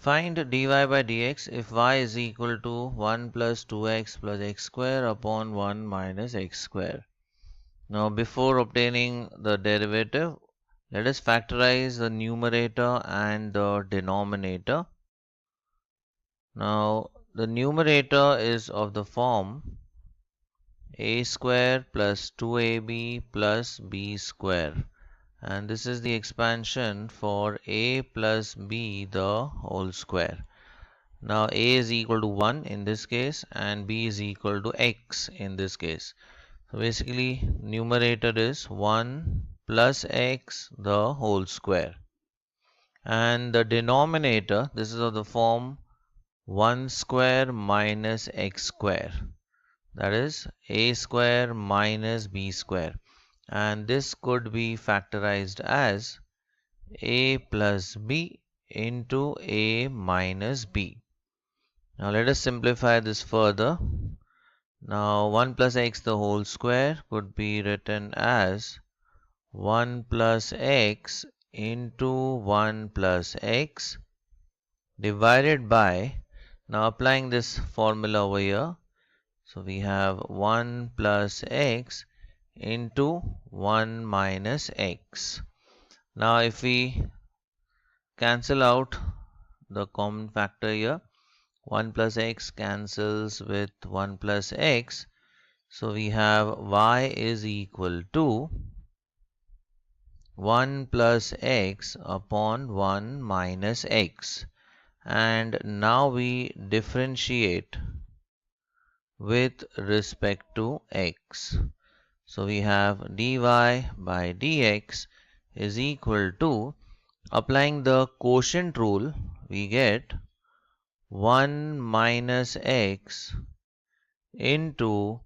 Find dy by dx if y is equal to 1 plus 2x plus x square upon 1 minus x square. Now before obtaining the derivative, let us factorize the numerator and the denominator. Now the numerator is of the form a square plus 2ab plus b square, and this is the expansion for a plus b the whole square. Now a is equal to 1 in this case and b is equal to x in this case. So basically numerator is 1 plus x the whole square, and the denominator, this is of the form 1 square minus x square, that is a square minus b square, and this could be factorized as a plus b into a minus b. Now let us simplify this further. Now 1 plus x the whole square could be written as 1 plus x into 1 plus x divided by, now applying this formula over here, so we have 1 plus x into 1 minus x. Now if we cancel out the common factor here, 1 plus x cancels with 1 plus x, so we have y is equal to 1 plus x upon 1 minus x, and now we differentiate with respect to x. So we have dy by dx is equal to, applying the quotient rule, we get 1 minus x into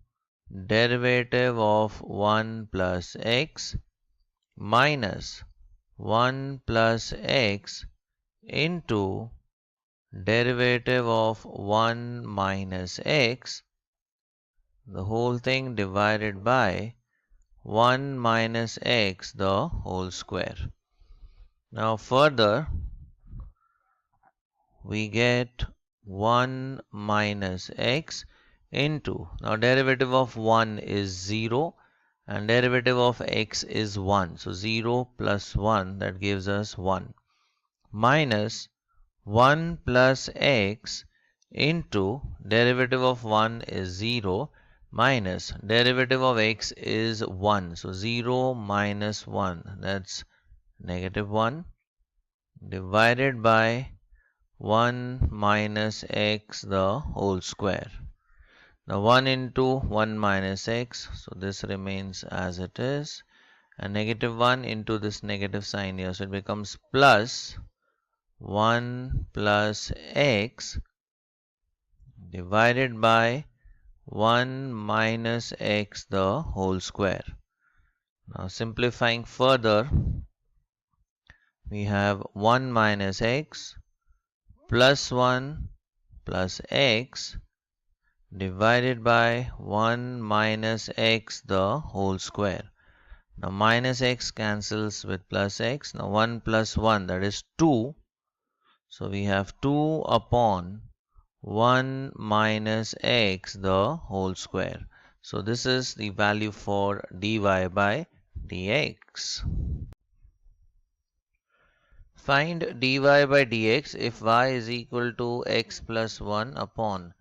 derivative of 1 plus x minus 1 plus x into derivative of 1 minus x, the whole thing divided by 1 minus x the whole square. Now further we get 1 minus x into, now derivative of 1 is 0 and derivative of x is 1, so 0 plus 1, that gives us 1, minus 1 plus x into derivative of 1 is 0 minus derivative of x is 1, so 0 minus 1, that's negative 1, divided by 1 minus x the whole square. Now 1 into 1 minus x, so this remains as it is, and negative 1 into this negative sign here, so it becomes plus 1 plus x divided by 1 minus x the whole square. Now simplifying further, we have 1 minus x plus 1 plus x divided by 1 minus x the whole square. Now minus x cancels with plus x. Now 1 plus 1, that is 2. So we have 2 upon 1 minus x the whole square. So this is the value for dy by dx. Find dy by dx if y is equal to x plus 1 upon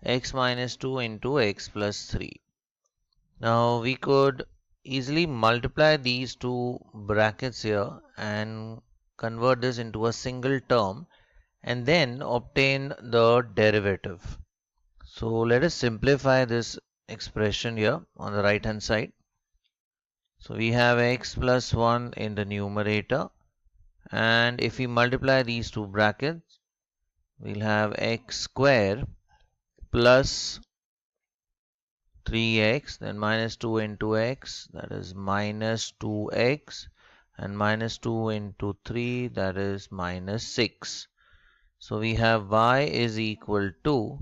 x minus 2 into x plus 3. Now we could easily multiply these two brackets here and convert this into a single term and then obtain the derivative. So let us simplify this expression here on the right hand side. So we have x plus 1 in the numerator, and if we multiply these two brackets, we'll have x square plus 3x, then minus 2 into x, that is minus 2x, and minus 2 into 3, that is minus 6. So we have y is equal to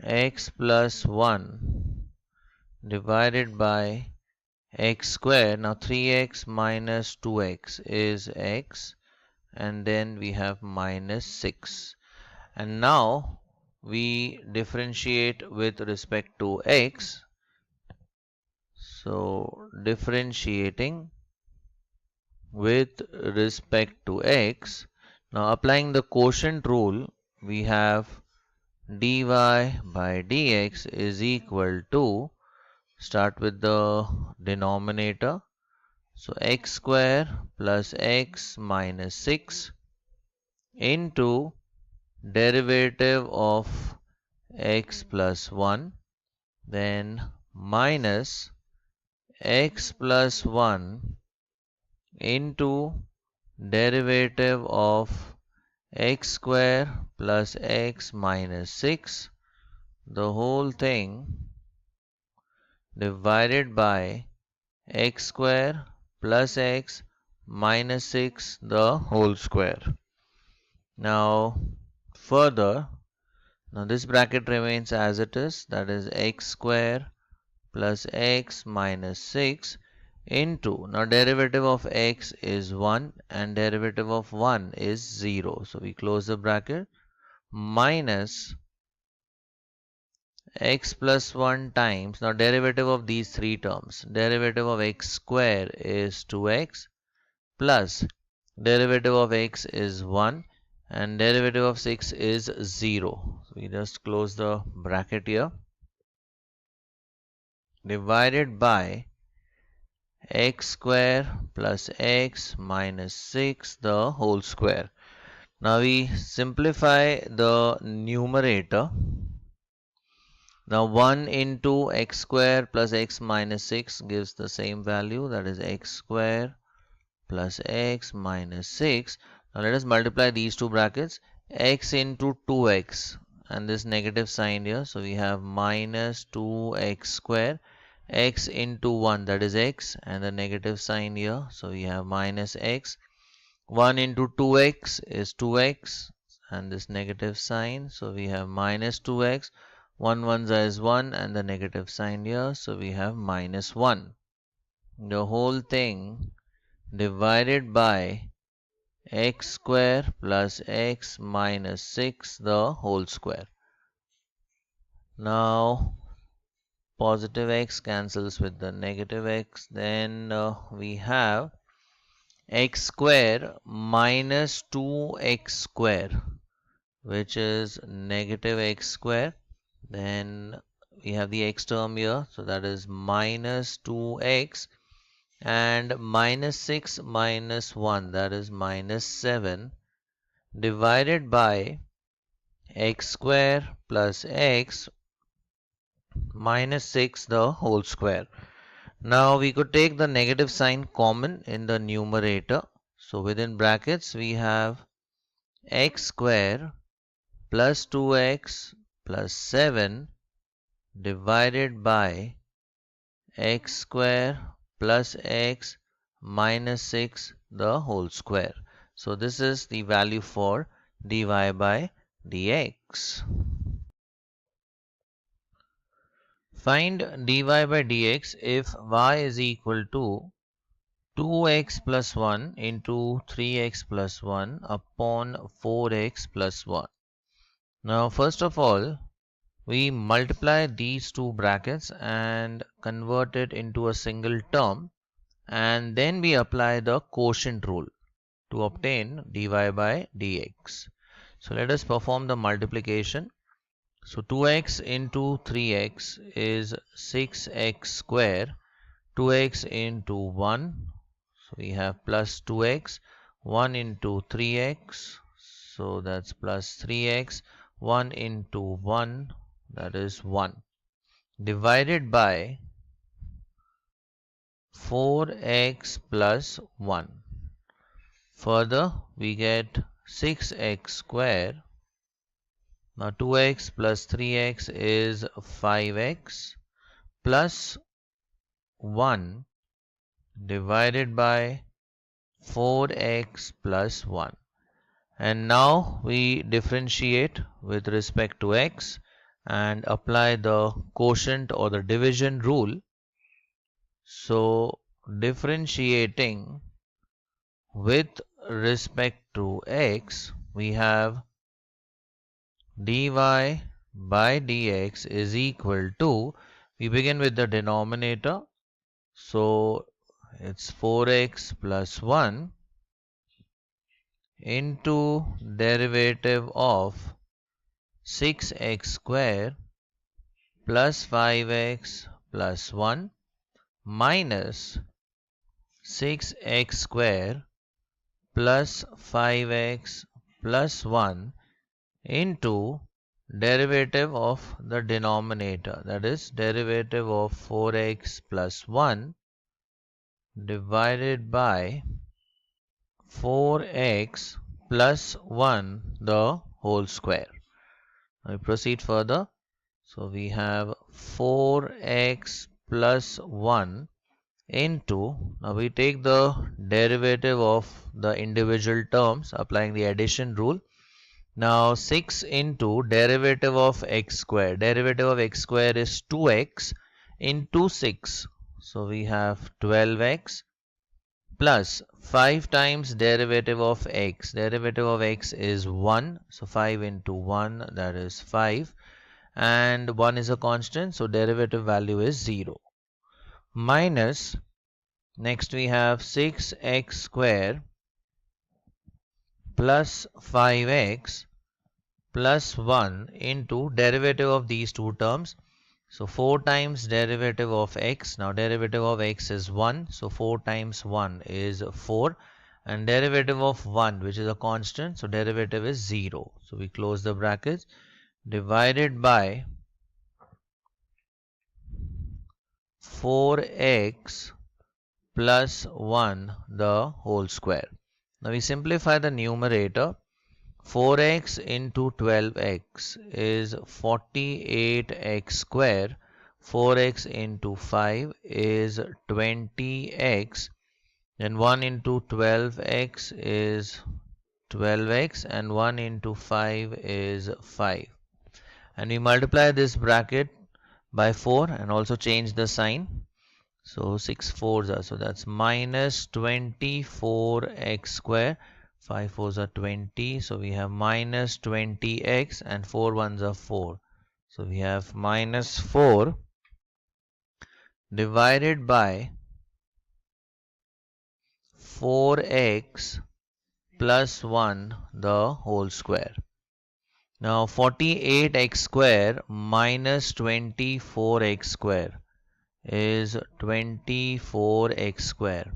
x plus 1 divided by x square. Now 3x minus 2x is x, and then we have minus 6. And now we differentiate with respect to x. So differentiating with respect to x. Now applying the quotient rule, we have dy by dx is equal to, start with the denominator, so x square plus x minus 6 into derivative of x plus 1, then minus x plus 1 into derivative of x square plus x minus 6, the whole thing divided by x square plus x minus 6 the whole square. Now further, now this bracket remains as it is, that is x square plus x minus 6 into, now derivative of x is 1 and derivative of 1 is 0. So we close the bracket, minus x plus 1 times, now derivative of these three terms, derivative of x square is 2x plus derivative of x is 1 and derivative of 6 is 0. So we just close the bracket here, divided by x square plus x minus 6 the whole square. Now we simplify the numerator. Now 1 into x square plus x minus 6 gives the same value, that is x square plus x minus 6. Now let us multiply these two brackets, x into 2x and this negative sign here. So we have minus 2x square, x into 1, that is x, and the negative sign here. So we have minus x. 1 into 2x is 2x and this negative sign. So we have minus 2x. 1 1 is 1 and the negative sign here. So we have minus 1. The whole thing divided by x square plus x minus 6 the whole square. Now positive x cancels with the negative x, then we have x square minus 2x square, which is negative x square. Then we have the x term here, so that is minus 2x, and minus 6 minus 1, that is minus 7, divided by x square plus x minus 6 the whole square. Now we could take the negative sign common in the numerator. So within brackets we have x square plus 2x plus 7 divided by x square plus x minus 6 the whole square. So this is the value for dy by dx. Find dy by dx if y is equal to 2x plus 1 into 3x plus 1 upon 4x plus 1. Now first of all, we multiply these two brackets and convert it into a single term, and then we apply the quotient rule to obtain dy by dx. So let us perform the multiplication. So 2x into 3x is 6x square, 2x into 1, so we have plus 2x, 1 into 3x, so that's plus 3x, 1 into 1, that is 1, divided by 4x plus 1. Further, we get 6x square. Now 2x plus 3x is 5x plus 1 divided by 4x plus 1. And now we differentiate with respect to x and apply the quotient or the division rule. So differentiating with respect to x, we have dy by dx is equal to, we begin with the denominator, so it's 4x plus 1 into derivative of 6x square plus 5x plus 1 minus 6x square plus 5x plus 1 into derivative of the denominator, that is derivative of 4x plus 1 divided by 4x plus 1 the whole square. Now we proceed further. So we have 4x plus 1 into, now we take the derivative of the individual terms applying the addition rule. Now 6 into derivative of x square. Derivative of x square is 2x into 6. So we have 12x plus 5 times derivative of x. Derivative of x is 1. So 5 into 1, that is 5. And 1 is a constant, so derivative value is 0. Minus, next we have 6x square plus 5x plus 1 into derivative of these two terms. So 4 times derivative of x. Now derivative of x is 1. So 4 times 1 is 4. And derivative of 1, which is a constant, so derivative is 0. So we close the brackets. Divided by 4x plus 1 the whole square. Now we simplify the numerator. 4x into 12x is 48x square. 4x into 5 is 20x. Then 1 into 12x is 12x and 1 into 5 is 5. And we multiply this bracket by 4 and also change the sign. So 6 4s are, so that's minus 24x square. 5 4s are 20, so we have minus 20x and 4 1s are 4. So we have minus 4 divided by 4x plus 1 the whole square. Now 48x square minus 24x square is 24x square.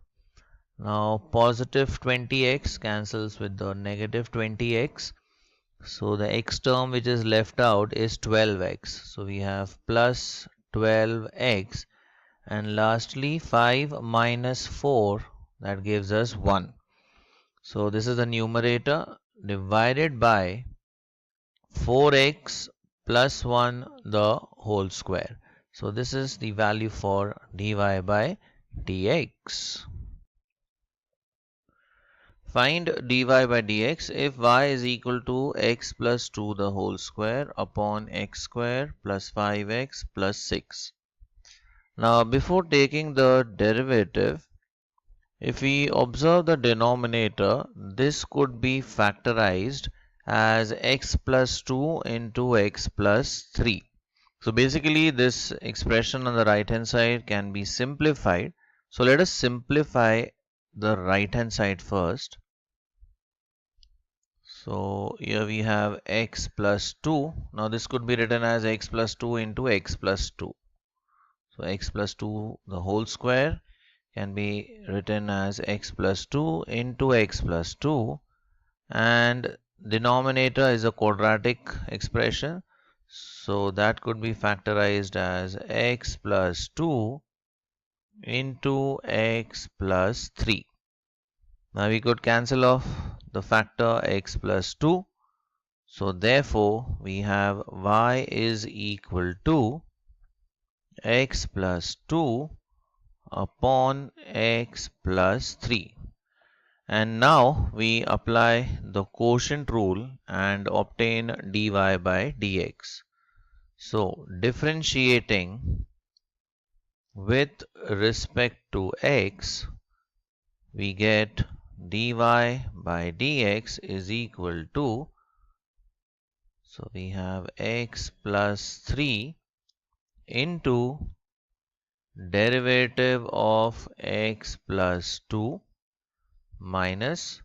Now positive 20x cancels with the negative 20x. So the x term which is left out is 12x. So we have plus 12x. And lastly 5 minus 4, that gives us 1. So this is the numerator divided by 4x plus 1 the whole square. So this is the value for dy by dx. Find dy by dx if y is equal to x plus 2 the whole square upon x square plus 5x plus 6. Now before taking the derivative, if we observe the denominator, this could be factorized as x plus 2 into x plus 3. So basically this expression on the right hand side can be simplified. So let us simplify the right hand side first. So here we have x plus 2. Now this could be written as x plus 2 into x plus 2. So x plus 2 the whole square can be written as x plus 2 into x plus 2, and denominator is a quadratic expression, so that could be factorized as x plus 2 into x plus 3. Now we could cancel off the factor x plus 2, so therefore we have y is equal to x plus 2 upon x plus 3. And now we apply the quotient rule and obtain dy by dx. So differentiating with respect to x, we get dy by dx is equal to, so we have x plus 3 into derivative of x plus 2 minus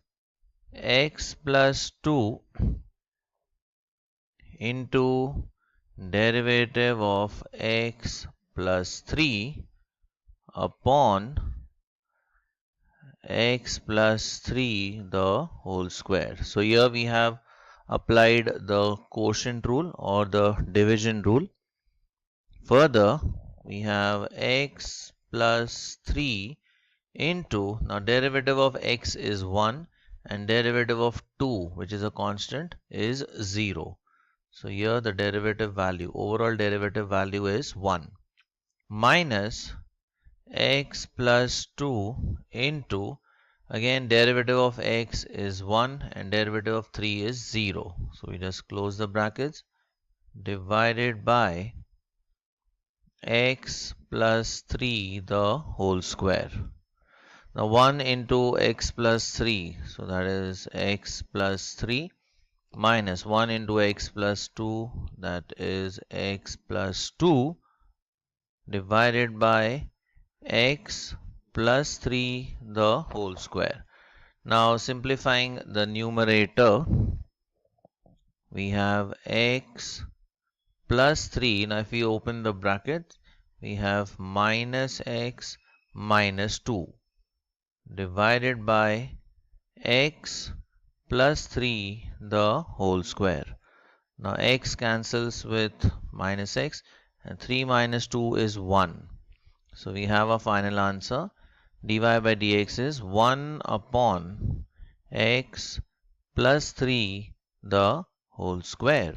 x plus 2 into derivative of x plus 3 upon x plus 3 the whole square. So here we have applied the quotient rule or the division rule. Further, we have x plus 3 into, now derivative of x is 1 and derivative of 2, which is a constant, is 0. So here the derivative value, overall derivative value is 1, minus x plus 2 into, again derivative of x is 1 and derivative of 3 is 0. So we just close the brackets, divided by x plus 3 the whole square. Now 1 into x plus 3, so that is x plus 3, minus 1 into x plus 2, that is x plus 2, divided by x plus 3 the whole square. Now simplifying the numerator, we have x plus 3. Now if we open the bracket, we have minus x minus 2 divided by x plus 3 the whole square. Now x cancels with minus x and 3 minus 2 is 1. So we have a final answer. Dy by dx is 1 upon x plus 3 the whole square.